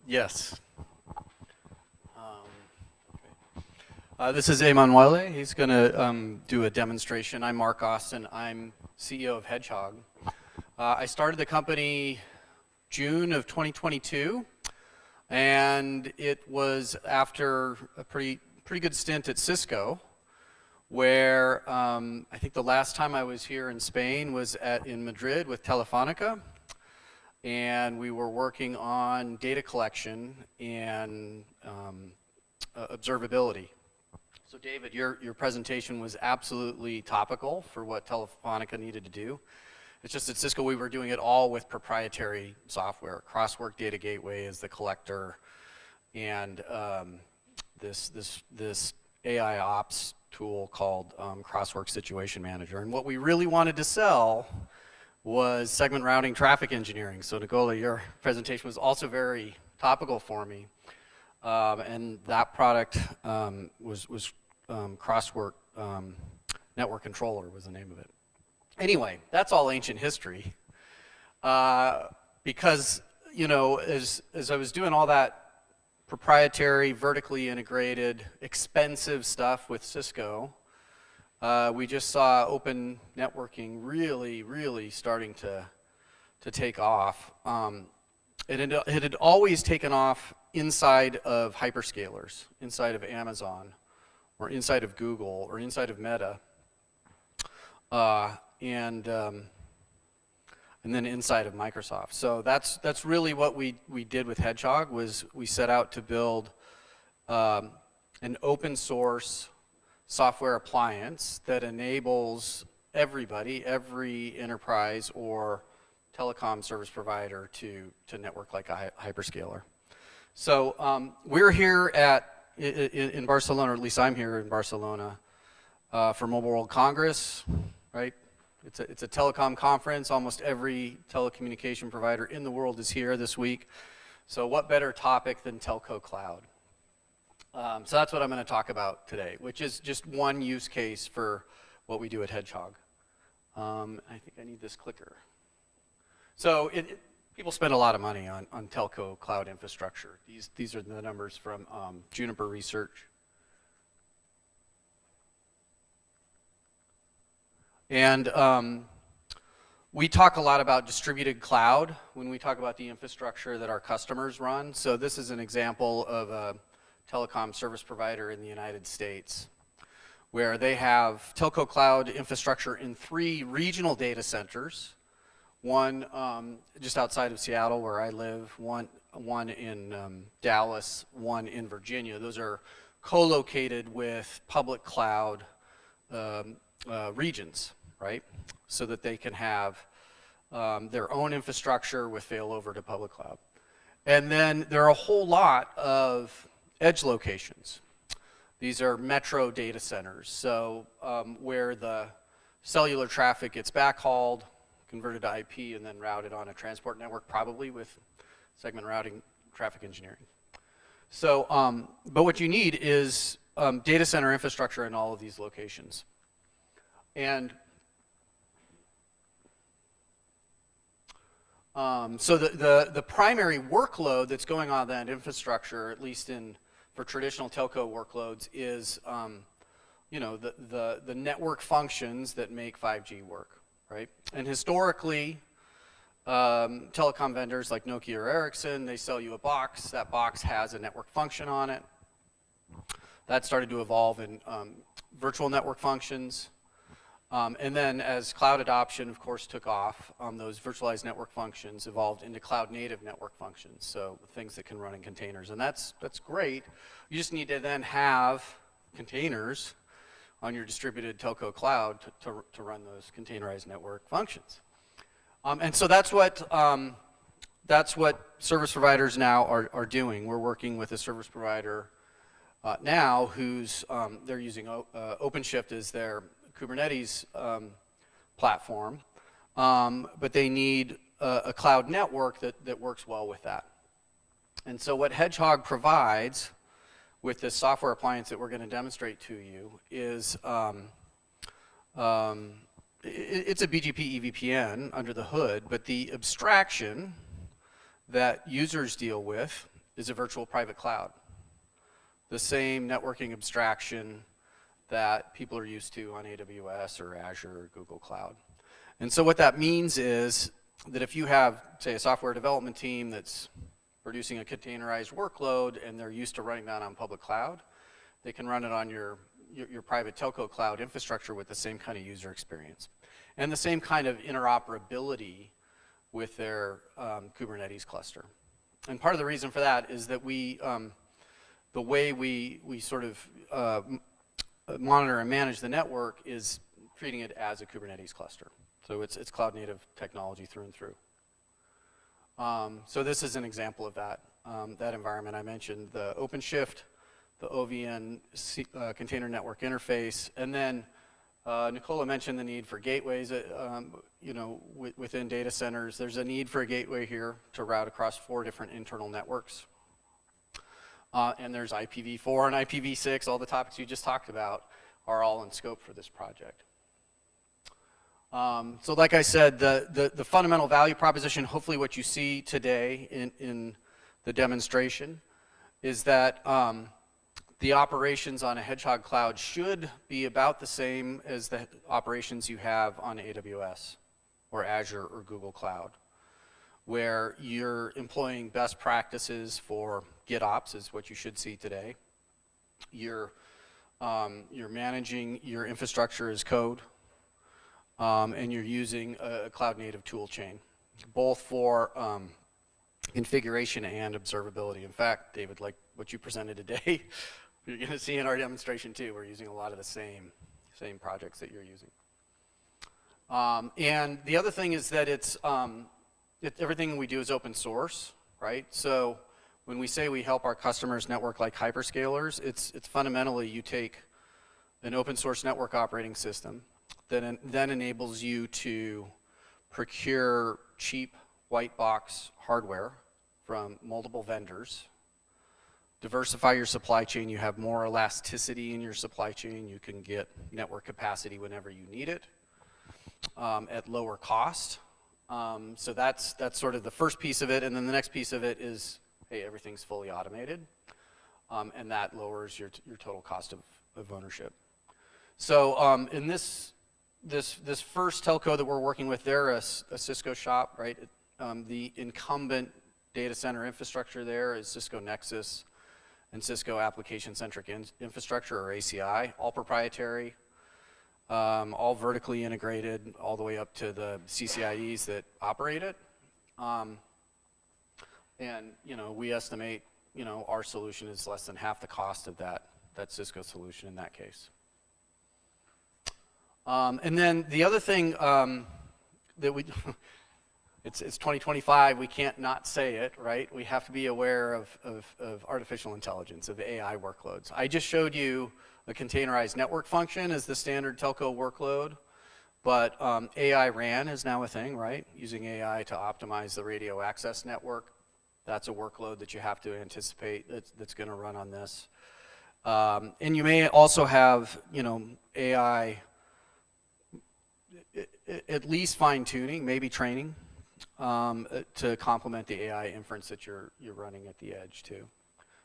Yes. This is Emanuele. He's going to do a demonstration. I'm Marc Austin. I'm CEO of Hedgehog. I started the company June of 2022, and it was after a pretty good stint at Cisco, where I think the last time I was here in Spain was in Madrid with Telefonica, and we were working on data collection and observability. So David, your presentation was absolutely topical for what Telefonica needed to do. It's just at Cisco we were doing it all with proprietary software. Crosswork Data Gateway is the collector, and this AI ops tool called Crosswork Situation Manager. And what we really wanted to sell was segment routing traffic engineering. So Nicola, your presentation was also very topical for me. And that product was Crosswork Network Controller was the name of it. Anyway, that's all ancient history. Because, you know, as I was doing all that proprietary, vertically integrated, expensive stuff with Cisco, we just saw open networking really starting to take off. It had always taken off inside of hyperscalers, inside of Amazon, or inside of Google, or inside of Meta, and then inside of Microsoft. So that's really what we did with Hedgehog. Was we set out to build an open source software appliance that enables everybody, every enterprise or telecom service provider to network like a hyperscaler. So we're here in Barcelona, or at least I'm here in Barcelona for Mobile World Congress, right? It's a telecom conference. Almost every telecommunication provider in the world is here this week. So what better topic than telco cloud? So that's what I'm going to talk about today, which is just one use case for what we do at Hedgehog. I think I need this clicker. So people spend a lot of money on telco cloud infrastructure. These are the numbers from Juniper Research. And we talk a lot about distributed cloud when we talk about the infrastructure that our customers run. So this is an example of a telecom service provider in the United States where they have telco cloud infrastructure in 3 regional data centers. One just outside of Seattle where I live, one in Dallas, one in Virginia. Those are co-located with public cloud regions, right? So that they can have their own infrastructure with failover to public cloud. And then there are a whole lot of edge locations. These are metro data centers, so where the cellular traffic gets backhauled, converted to IP, and then routed on a transport network, probably with segment routing traffic engineering. So, but what you need is data center infrastructure in all of these locations. And so the primary workload that's going on that infrastructure, at least for traditional telco workloads, is you know, the network functions that make 5G work, right? And historically, telecom vendors like Nokia or Ericsson, they sell you a box. That box has a network function on it. That started to evolve in virtual network functions. And then as cloud adoption, of course, took off, those virtualized network functions evolved into cloud-native network functions, so things that can run in containers. And that's great. You just need to then have containers on your distributed telco cloud to run those containerized network functions. And so that's what service providers now are doing. We're working with a service provider now who's they're using OpenShift as their Kubernetes platform, but they need a cloud network that works well with that. And so what Hedgehog provides with this software appliance that we're going to demonstrate to you is it's a BGP EVPN under the hood, but the abstraction that users deal with is a virtual private cloud. The same networking abstraction that people are used to on AWS or Azure or Google Cloud. And so what that means is that if you have, say, a software development team that's producing a containerized workload and they're used to running that on public cloud, they can run it on your private telco cloud infrastructure with the same kind of user experience and the same kind of interoperability with their Kubernetes cluster. And part of the reason for that is that the way we sort of monitor and manage the network is treating it as a Kubernetes cluster. So it's cloud native technology through and through. So this is an example of that, that environment I mentioned, the OpenShift, the OVN container network interface, and then Nicola mentioned the need for gateways. You know, within data centers, there's a need for a gateway here to route across 4 different internal networks. And there's IPv4 and IPv6, all the topics you just talked about are all in scope for this project. So like I said, the fundamental value proposition, hopefully what you see today in the demonstration, is that the operations on a Hedgehog cloud should be about the same as the operations you have on AWS or Azure or Google Cloud, where you're employing best practices for GitOps is what you should see today. You're managing your infrastructure as code, and you're using a cloud-native tool chain, both for configuration and observability. In fact, David, like what you presented today, you're going to see in our demonstration too. We're using a lot of the same projects that you're using. And the other thing is that everything we do is open source, right? So when we say we help our customers network like hyperscalers, it's fundamentally you take an open source network operating system that then enables you to procure cheap white box hardware from multiple vendors, diversify your supply chain. You have more elasticity in your supply chain. You can get network capacity whenever you need it at lower cost. So that's sort of the first piece of it, and then the next piece of it is, hey, everything's fully automated, and that lowers your total cost of ownership. So in this first telco that we're working with, they're a Cisco shop, right? The incumbent data center infrastructure there is Cisco Nexus and Cisco Application-Centric Infrastructure, or ACI, all proprietary, all vertically integrated, all the way up to the CCIEs that operate it. And you know, we estimate, you know, our solution is less than half the cost of that Cisco solution in that case. And then the other thing that we, it's 2025, we can't not say it, right? We have to be aware of artificial intelligence, of AI workloads. I just showed you a containerized network function as the standard telco workload, but AI RAN is now a thing, right? Using AI to optimize the radio access network. That's a workload that you have to anticipate that's going to run on this. And you may also have, you know, AI, at least fine-tuning, maybe training, to complement the AI inference that you're running at the edge too.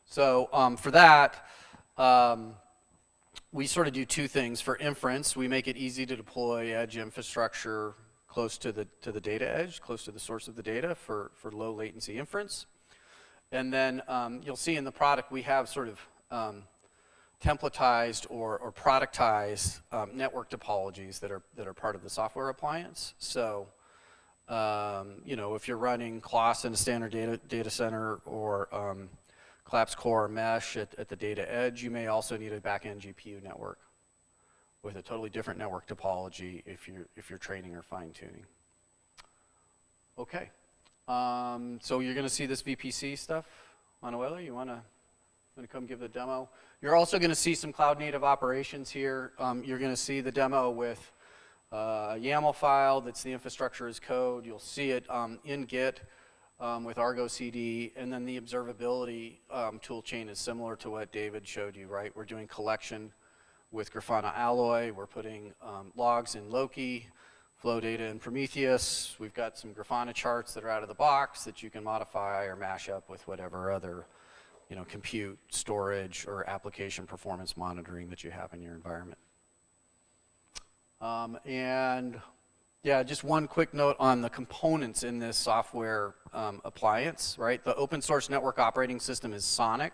So for that, we sort of do 2 things. For inference, we make it easy to deploy edge infrastructure close to the data edge, close to the source of the data for low latency inference. And then you'll see in the product we have sort of templatized or productized network topologies that are part of the software appliance. So you know, if you're running CLOS in a standard data center or Collapse Core Mesh at the data edge, you may also need a back-end GPU network with a totally different network topology if you're training or fine-tuning. Okay, so you're going to see this VPC stuff. Manuela, you want to come give the demo? You're also going to see some cloud-native operations here. You're going to see the demo with a YAML file that's the infrastructure as code. You'll see it in Git with Argo CD, and then the observability tool chain is similar to what David showed you, right? We're doing collection with Grafana Alloy. We're putting logs in Loki flow data in Prometheus. We've got some Grafana charts that are out of the box that you can modify or mash up with whatever other, compute, storage, or application performance monitoring that you have in your environment. And yeah, just one quick note on the components in this software appliance, right? The open source network operating system is Sonic,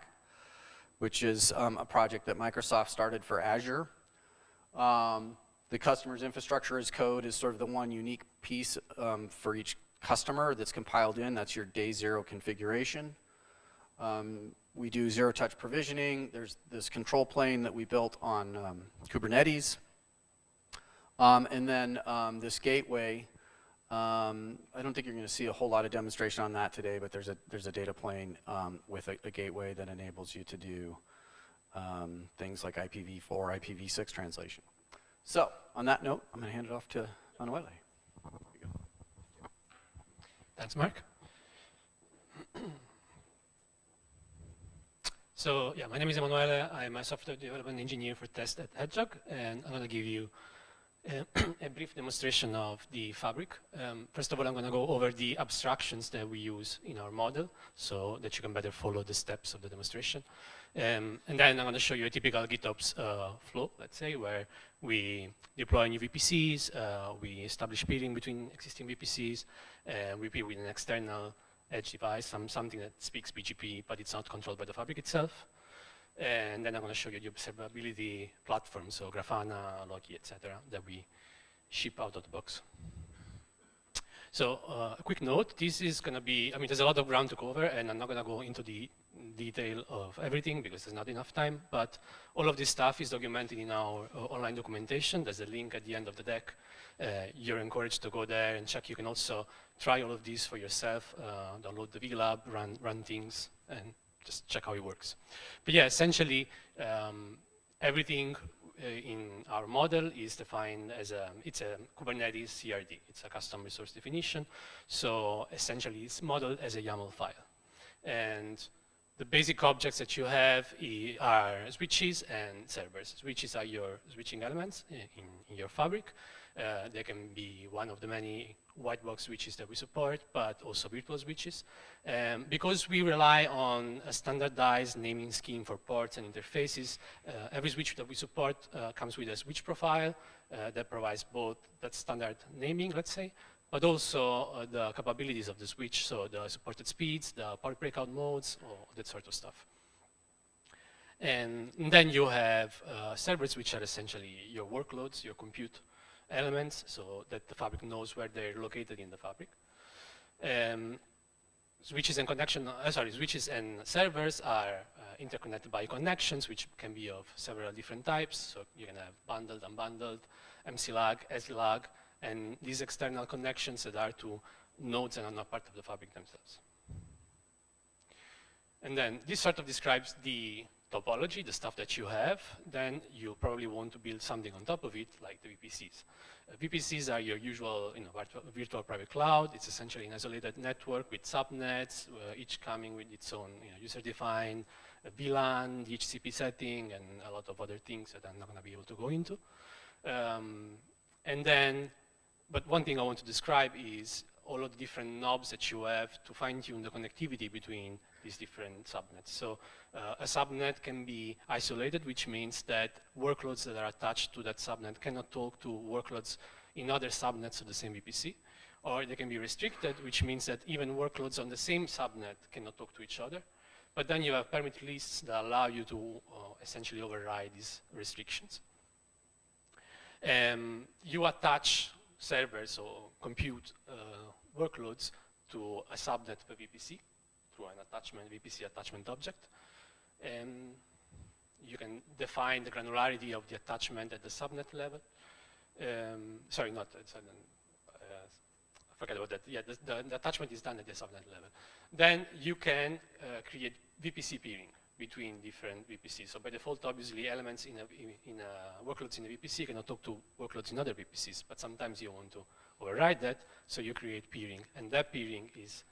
which is a project that Microsoft started for Azure. The customer's infrastructure as code is sort of the one unique piece for each customer that's compiled in. That's your day zero configuration. We do zero touch provisioning. There's this control plane that we built on Kubernetes. And then this gateway, I don't think you're going to see a whole lot of demonstration on that today, but there's a data plane with a gateway that enables you to do things like IPv4, IPv6 translation. So on that note, I'm going to hand it off to Manuele. Thanks, Mark. So yeah, my name is Emanuele. I'm a software development engineer for test at Hedgehog, and I'm going to give you a brief demonstration of the fabric. First of all, I'm going to go over the abstractions that we use in our model so that you can better follow the steps of the demonstration. And then I'm going to show you a typical GitOps flow, let's say, where we deploy new VPCs, we establish peering between existing VPCs, we peer with an external edge device, something that speaks BGP, but it's not controlled by the fabric itself. And then I'm going to show you the observability platform, so Grafana, Loki, etc., that we ship out of the box. So a quick note, this is going to be, there's a lot of ground to cover, and I'm not going to go into the detail of everything because there's not enough time, but all of this stuff is documented in our online documentation. There's a link at the end of the deck. You're encouraged to go there and check. You can also try all of these for yourself, download the VLab, run things, and just check how it works. But yeah, essentially, everything in our model is defined as it's a Kubernetes CRD. It's a custom resource definition. So essentially, it's modeled as a YAML file. And the basic objects that you have are switches and servers. Switches are your switching elements in your fabric. They can be one of the many white box switches that we support, but also virtual switches. Because we rely on a standardized naming scheme for ports and interfaces, every switch that we support comes with a switch profile that provides both that standard naming, let's say, but also the capabilities of the switch, so the supported speeds, the port breakout modes, or that sort of stuff. And then you have servers, which are essentially your workloads, your compute elements, so that the fabric knows where they're located in the fabric. Switches and servers are interconnected by connections, which can be of several different types. So you can have bundled, unbundled, MCLAG, SLAG, and these external connections that are to nodes and are not part of the fabric themselves. And then this sort of describes the topology, the stuff that you have. Then you probably want to build something on top of it, like the VPCs. VPCs are your usual virtual private cloud. It's essentially an isolated network with subnets, each coming with its own user-defined VLAN, DHCP setting, and a lot of other things that I'm not going to be able to go into. But one thing I want to describe is all of the different knobs that you have to fine-tune the connectivity between these different subnets. So a subnet can be isolated, which means that workloads that are attached to that subnet cannot talk to workloads in other subnets of the same VPC. Or they can be restricted, which means that even workloads on the same subnet cannot talk to each other. But then you have permit lists that allow you to essentially override these restrictions. You attach servers or compute workloads to a subnet of a VPC through an VPC attachment object. You can define the granularity of the attachment at the subnet level. Sorry, not forget about that. Yeah, the attachment is done at the subnet level. Then you can create VPC peering between different VPCs. So by default, obviously, elements in workloads in a VPC cannot talk to workloads in other VPCs, but sometimes you want to override that, so you create peering, and that peering is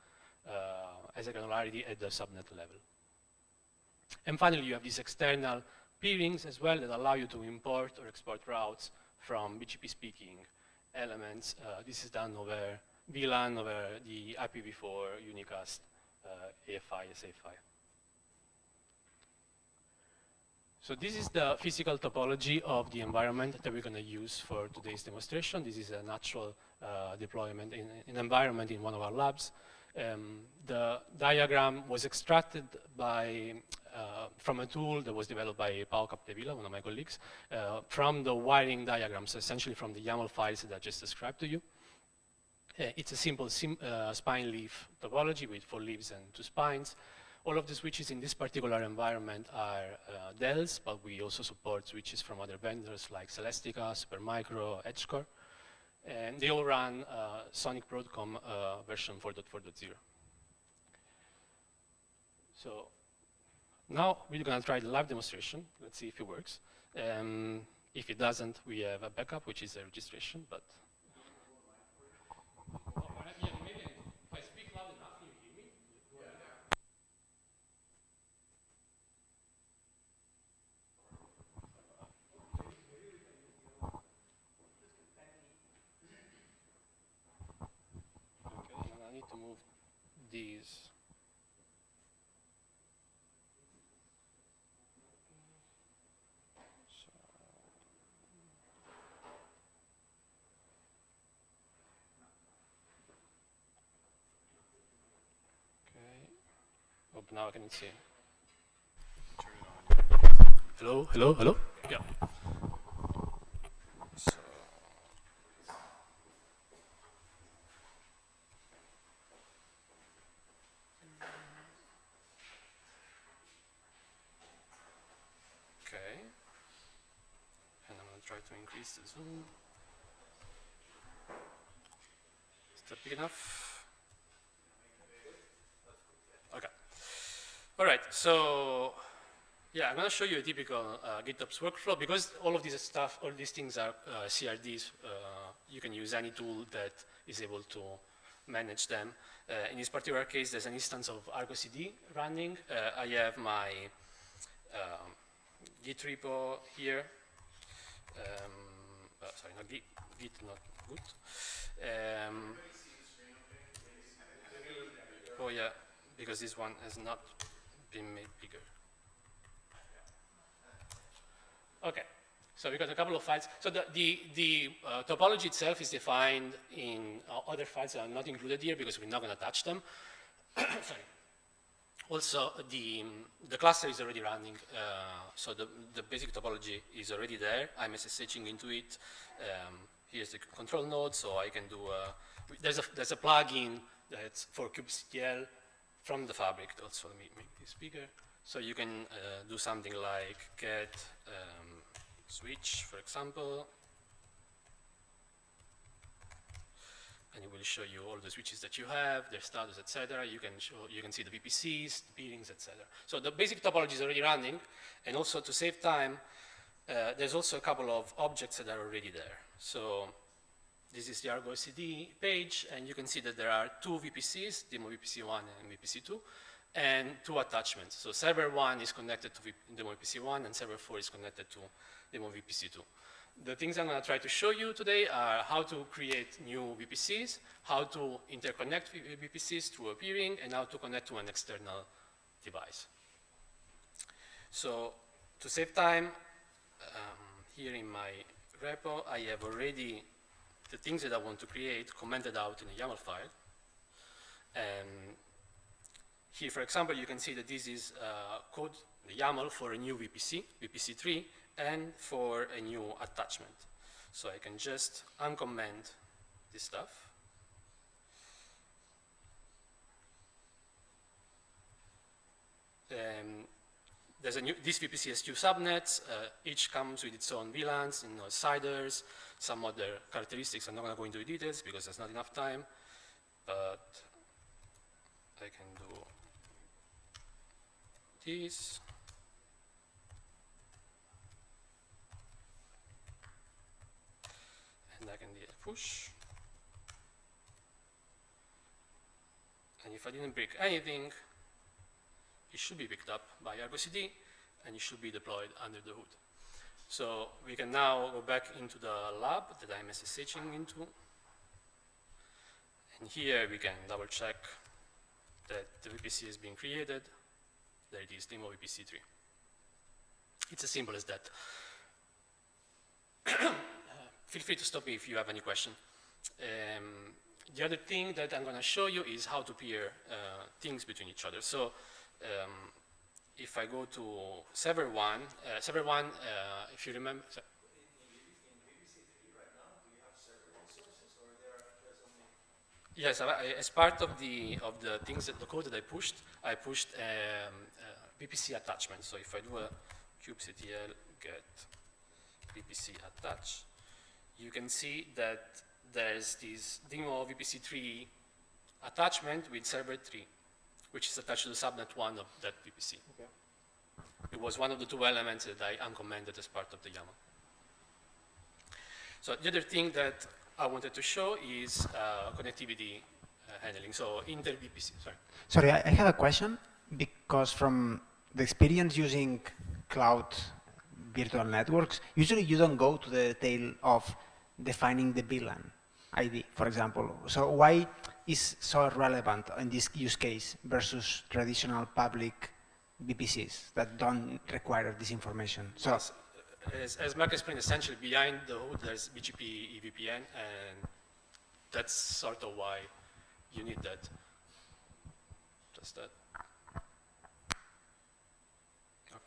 as a granularity at the subnet level. And finally, you have these external peerings as well that allow you to import or export routes from BGP speaking elements. This is done over VLAN, over the IPv4 unicast AFI, SAFI. So this is the physical topology of the environment that we're going to use for today's demonstration. This is an actual deployment in an environment in one of our labs. The diagram was extracted from a tool that was developed by Pau Capdevila, one of my colleagues, from the wiring diagrams, so essentially from the YAML files that I just described to you. It's a simple spine leaf topology with 4 leaves and 2 spines. All of the switches in this particular environment are Dells, but we also support switches from other vendors like Celestica, Supermicro, EdgeCore. And they all run Sonic Broadcom version 4.4.0. So now we're going to try the live demonstration. Let's see if it works. If it doesn't, we have a backup, which is a registration. But yeah, maybe if I speak loud enough, can you hear me? Okay, and I need to move these. Oh, now I can see. Hello, hello, hello? Yeah. So. Okay. And I'm going to try to increase the zoom. Is that big enough? Okay. All right, so yeah, I'm going to show you a typical GitOps workflow. Because all of this stuff, all these things are CRDs, you can use any tool that is able to manage them. In this particular case, there's an instance of Argo CD running. I have my Git repo here. Sorry, not Git, not good. Oh yeah, because this one has not been made bigger. Okay, so we got a couple of files. So the topology itself is defined in other files that are not included here because we're not going to touch them. Sorry. Also, the cluster is already running, so the basic topology is already there. I'm SSHing into it. Here's the control node, so I can do there's a plugin that's for kubectl from the fabric. Also, let me make this bigger. So you can do something like get switch, for example, and it will show you all the switches that you have, their status, etc. You can see the VPCs, the peerings, etc. So the basic topology is already running, and also to save time, there's also a couple of objects that are already there. So this is the Argo CD page, and you can see that there are 2 VPCs, demo VPC1 and VPC2, and 2 attachments. So server 1 is connected to demo VPC1, and server 4 is connected to demo VPC2. The things I'm going to try to show you today are how to create new VPCs, how to interconnect VPCs through a peering, and how to connect to an external device. So to save time, here in my repo, I have already the things that I want to create commented out in a YAML file. And here, for example, you can see that this is code, the YAML for a new VPC, VPC3, and for a new attachment. So I can just uncomment this stuff. This VPC has 2 subnets. Each comes with its own VLANs, CIDRs, some other characteristics. I'm not going to go into the details because there's not enough time, but I can do this. And I can do a push. And if I didn't break anything, it should be picked up by Argo CD, and it should be deployed under the hood. So we can now go back into the lab that I'm SSHing into. And here we can double check that the VPC has been created. There it is, demo VPC3. It's as simple as that. Feel free to stop me if you have any question. The other thing that I'm going to show you is how to peer things between each other. So if I go to server one, if you remember, yes, as part of the things that the code that I pushed VPC attachment. So if I do a kubectl get VPC attach, you can see that there's this demo VPC3 attachment with server 3, which is attached to the subnet 1 of that VPC. Okay. It was one of the two elements that I uncommented as part of the YAML. So the other thing that I wanted to show is connectivity handling. So inter-VPC, sorry. Sorry, I have a question, because from the experience using cloud virtual networks, usually you don't go to the detail of defining the VLAN ID, for example. So why is so relevant in this use case versus traditional public VPCs that don't require this information? So, yes, as Marc explained, essentially behind the hood there's BGP, EVPN, and that's sort of why you need that. Just that. Okay.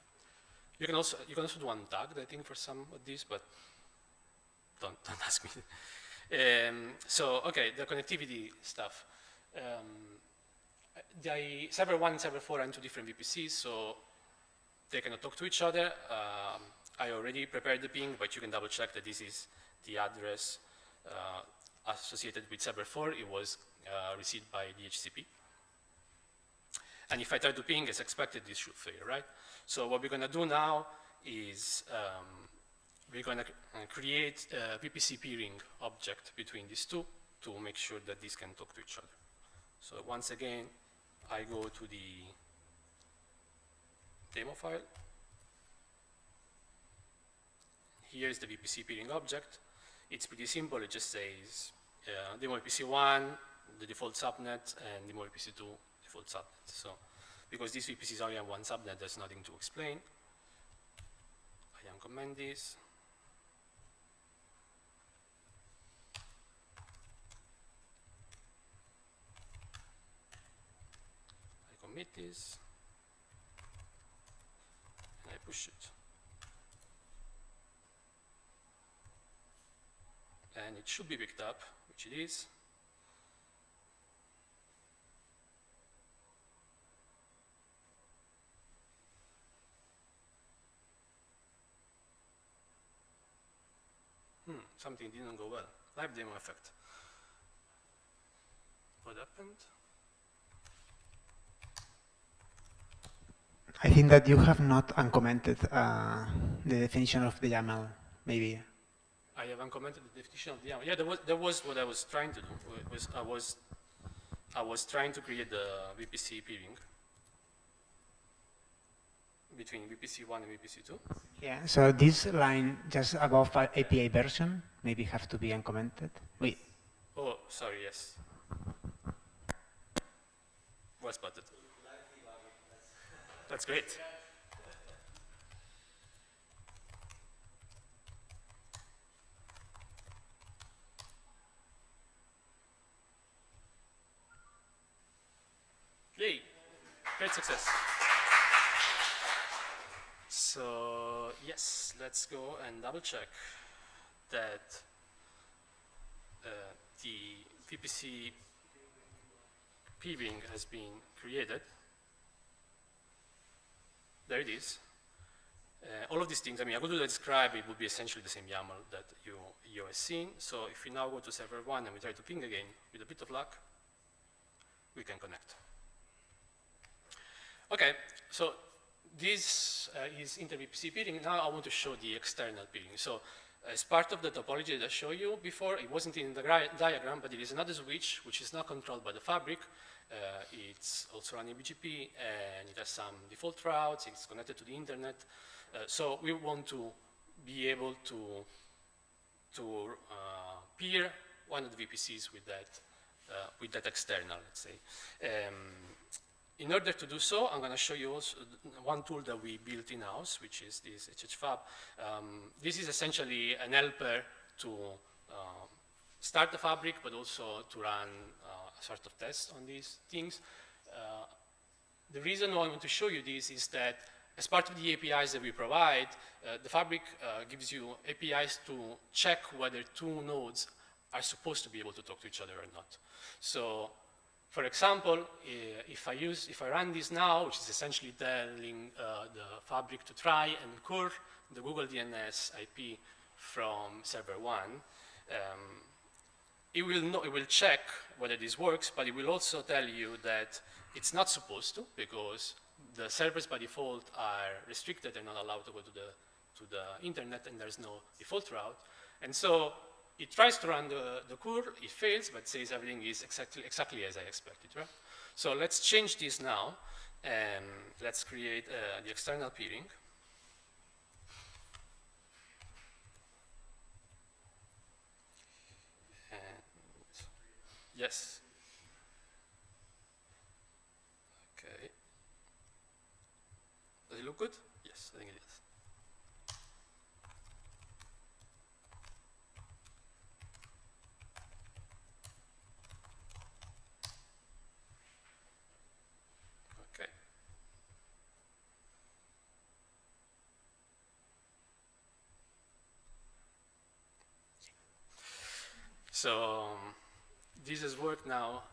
You can also do untagged, I think, for some of these, but don't ask me. So okay, the connectivity stuff. The server 1 and server 4 are two different VPCs, so they cannot talk to each other. I already prepared the ping, but you can double check that this is the address associated with server 4. It was received by DHCP. And if I try to ping as expected, this should fail, right? So what we're going to do now is we're going to create a VPC peering object between these two to make sure that these can talk to each other. So once again, I go to the demo file. Here's the VPC peering object. It's pretty simple. It just says demo VPC1, the default subnet, and demo VPC2, default subnet. So because this VPC is only on one subnet, there's nothing to explain. I uncomment this. I commit this. And I push it. And it should be picked up, which it is. Something didn't go well. Live demo effect. What happened? I think that you have not uncommented the definition of the YAML, maybe. I have uncommented the definition of the YAML. Yeah, there was what I was trying to do. I was trying to create the VPC peering between VPC1 and VPC2. Yeah, so this line just above API version maybe have to be uncommented. Wait. Oh, sorry, yes. Well spotted. That's great. Yay, great success. So yes, let's go and double check that the VPC peering has been created. There it is. All of these things, I mean, I go to describe, it would be essentially the same YAML that you have seen. So if we now go to server 1 and we try to ping again, with a bit of luck, we can connect. Okay, so this is inter-VPC peering. Now I want to show the external peering. So as part of the topology that I showed you before, it wasn't in the diagram, but it is another switch which is not controlled by the fabric. It's also running BGP, and it has some default routes. It's connected to the internet. So we want to be able to peer one of the VPCs with that external, let's say. In order to do so, I'm going to show you also one tool that we built in-house, which is this HHFab. This is essentially an helper to start the fabric, but also to run a sort of test on these things. The reason why I want to show you this is that as part of the APIs that we provide, the fabric gives you APIs to check whether two nodes are supposed to be able to talk to each other or not. So, for example, if I run this now, which is essentially telling the fabric to try and curl the Google DNS IP from server 1, it will check whether this works, but it will also tell you that it's not supposed to, because the servers by default are restricted. They're not allowed to go to the internet, and there's no default route. And so it tries to run the curl, it fails, but says everything is exactly as I expected, right? So let's change this now, and let's create the external peering. And yes. Okay. Does it look good? Yes, I think it is. Okay. So this has worked now,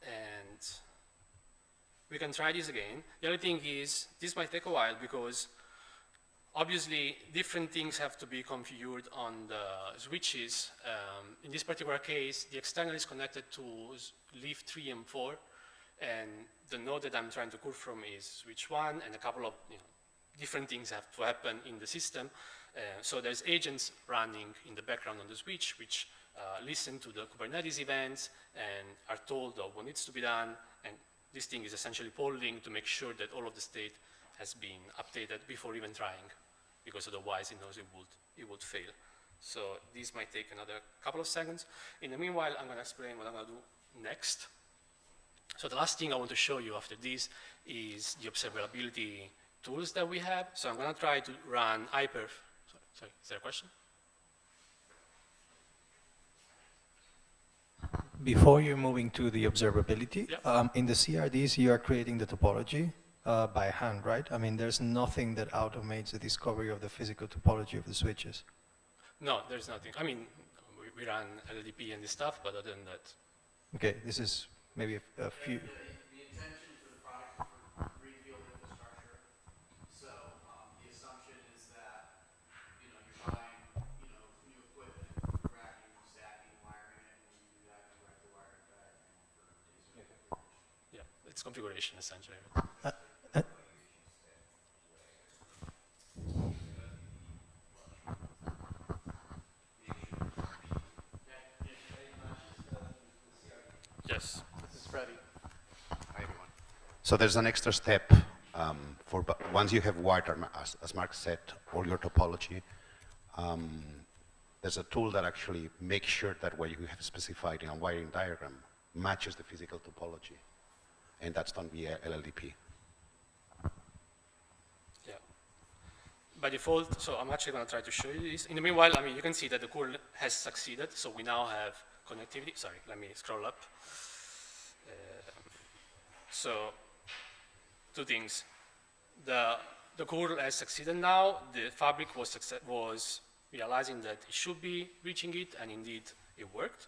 and we can try this again. The other thing is, this might take a while because obviously different things have to be configured on the switches. In this particular case, the external is connected to leaf 3 and 4, and the node that I'm trying to curl from is switch 1, and a couple of different things have to happen in the system. So there's agents running in the background on the switch, which listen to the Kubernetes events and are told of what needs to be done. And this thing is essentially polling to make sure that all of the state has been updated before even trying, because otherwise it knows it would fail. So this might take another couple of seconds. In the meanwhile, I'm going to explain what I'm going to do next. So the last thing I want to show you after this is the observability tools that we have. So I'm going to try to run iperf. Sorry, is there a question? Before you're moving to the observability, Yeah. In the CRDs, you are creating the topology by hand, right? I mean, there's nothing that automates the discovery of the physical topology of the switches. No, there's nothing. I mean, we run LLDP and this stuff, but other than that. Okay, this is maybe a few. The intention for the product is for greenfield infrastructure. So the assumption is that you're buying new equipment, racking, stacking, wiring it, and when you do that, you write the wiring diagram for basic configuration. Yeah, it's configuration essentially. Yes. This is Freddie. Hi, everyone. So there's an extra step once you have wired, as Marc said, all your topology. There's a tool that actually makes sure that what you have specified in a wiring diagram matches the physical topology, and that's done via LLDP. Yeah. By default, so I'm actually going to try to show you this. In the meanwhile, I mean, you can see that the curl has succeeded. So we now have connectivity. Sorry, let me scroll up. So, two things. The curl has succeeded now. The fabric was realizing that it should be reaching it, and indeed it worked.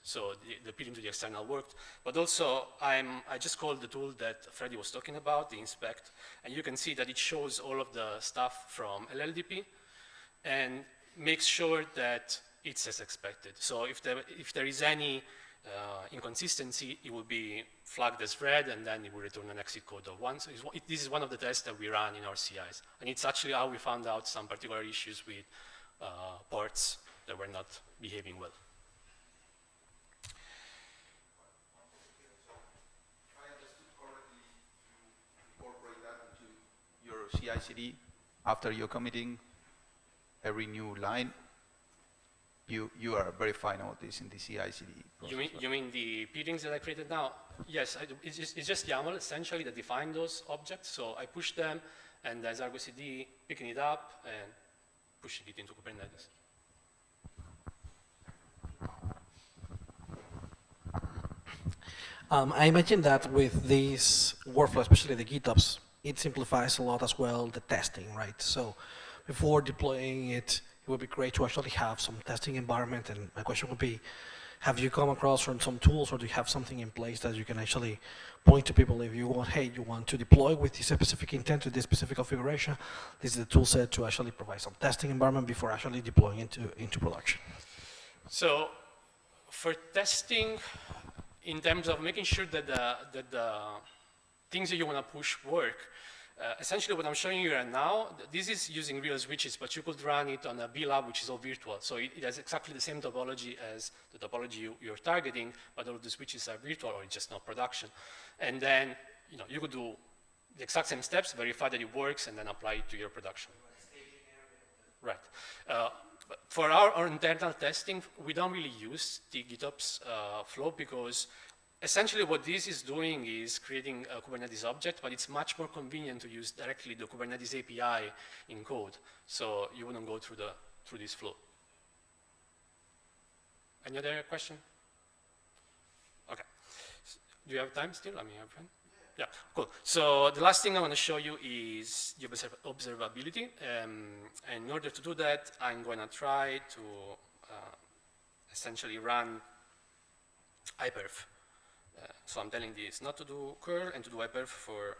So the peering to the external worked. But also, I just called the tool that Freddie was talking about, the inspect, and you can see that it shows all of the stuff from LLDP and makes sure that it's as expected. So if there is any inconsistency, it will be flagged as red, and then it will return an exit code of 1. So this is one of the tests that we run in our CIs. And it's actually how we found out some particular issues with ports that were not behaving well. If I understood correctly, you incorporate that into your CI/CD after you're committing every new line, you are verifying all this in the CI/CD process. You mean the peerings that I created now? Yes, I do. It's just YAML essentially that define those objects. So I push them, and there's Argo CD picking it up and pushing it into Kubernetes. I imagine that with this workflow, especially the GitOps, it simplifies a lot as well the testing, right? So before deploying it, it would be great to actually have some testing environment. And my question would be, have you come across from some tools, or do you have something in place that you can actually point to people if you want, hey, you want to deploy with this specific intent, with this specific configuration, this is the tool set to actually provide some testing environment before actually deploying into production? So for testing, in terms of making sure that the things that you want to push work, essentially what I'm showing you right now, this is using real switches, but you could run it on a B-Lab, which is all virtual. So it has exactly the same topology as the topology you're targeting, but all of the switches are virtual, or it's just not production. And then you could do the exact same steps, verify that it works, and then apply it to your production. Right. But for our internal testing, we don't really use the GitOps flow, because essentially what this is doing is creating a Kubernetes object, but it's much more convenient to use directly the Kubernetes API in code. So you wouldn't go through this flow. Any other question? Okay. Do you have time still? I mean, have fun? Yeah, cool. So the last thing I want to show you is the observability. And in order to do that, I'm going to try to essentially run iPerf. So I'm telling this not to do curl and to do iPerf for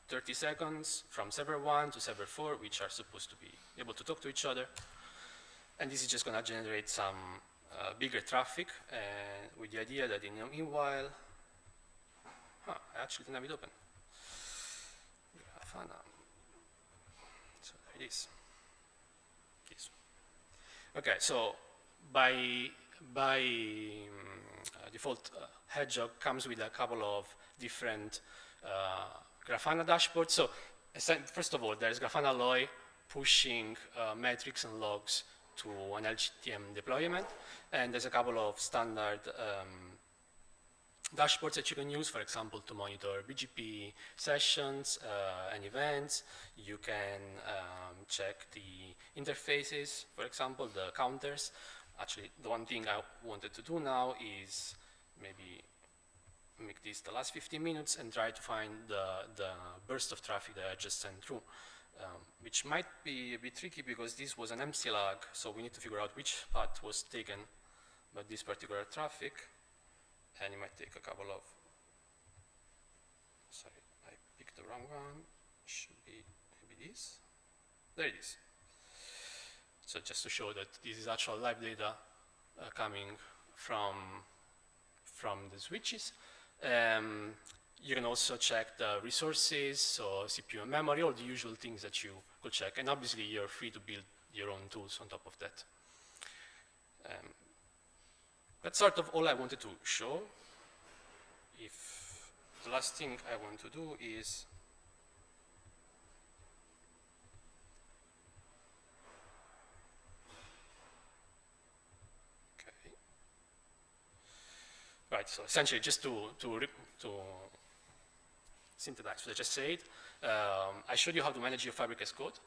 30 seconds from server 1 to server 4, which are supposed to be able to talk to each other. And this is just going to generate some bigger traffic, with the idea that in the meanwhile, I actually didn't have it open. Grafana. So there it is. This one. Okay, so by default, Hedgehog comes with a couple of different Grafana dashboards. So first of all, there's Grafana Loi pushing metrics and logs to an LGTM deployment, and there's a couple of standard dashboards that you can use, for example, to monitor BGP sessions and events. You can check the interfaces, for example, the counters. Actually, the one thing I wanted to do now is maybe make this the last 15 minutes and try to find the burst of traffic that I just sent through, which might be a bit tricky because this was an MCLAG, so we need to figure out which path was taken by this particular traffic. And it might take a couple of, sorry, I picked the wrong one. Should be maybe this. There it is. So just to show that this is actual live data coming from the switches. You can also check the resources, so CPU and memory, all the usual things that you could check. And obviously, you're free to build your own tools on top of that. That's sort of all I wanted to show. If the last thing I want to do is right, so essentially just to synthesize what I just said, I showed you how to manage your Fabric as code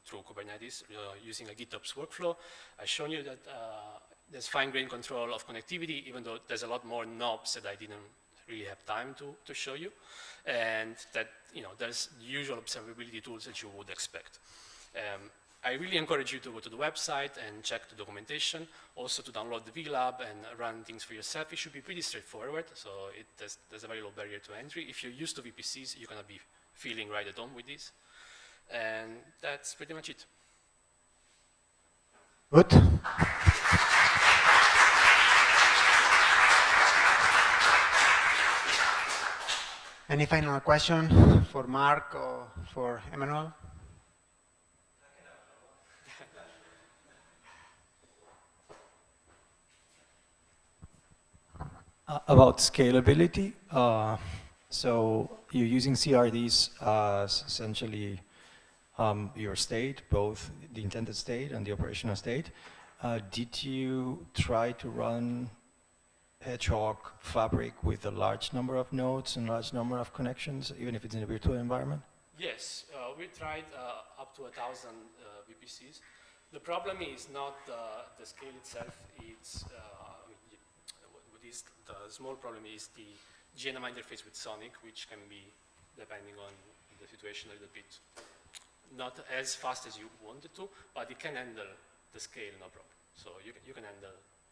through Kubernetes using a GitOps workflow. I showed you that there's fine-grained control of connectivity, even though there's a lot more knobs that I didn't really have time to show you, and that there's the usual observability tools that you would expect. I really encourage you to go to the website and check the documentation, also to download the VLab and run things for yourself. It should be pretty straightforward, so there's a very low barrier to entry. If you're used to VPCs, you're going to be feeling right at home with this. And that's pretty much it. Good. Any final question for Marc or for Emmanuel? About scalability, so you're using CRDs as essentially your state, both the intended state and the operational state. Did you try to run Hedgehog Fabric with a large number of nodes and large number of connections, even if it's in a virtual environment? Yes, we tried up to 1,000 VPCs. The problem is not the scale itself. It's what is the small problem is the GNMI interface with Sonic, which can be, depending on the situation, a little bit not as fast as you want it to, but it can handle the scale, no problem. So you can handle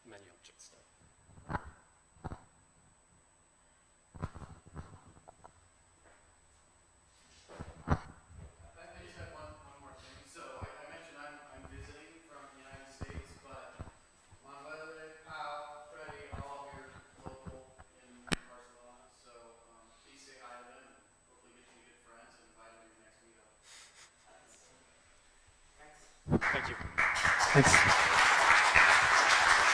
many objects there. I just have one more thing. So I mentioned I'm visiting from the United States, but Manuel, Pal, Freddie are all here local in Barcelona. So please say hi to them and hopefully get to be good friends and invite them to your next meetup. Thank you. Thanks.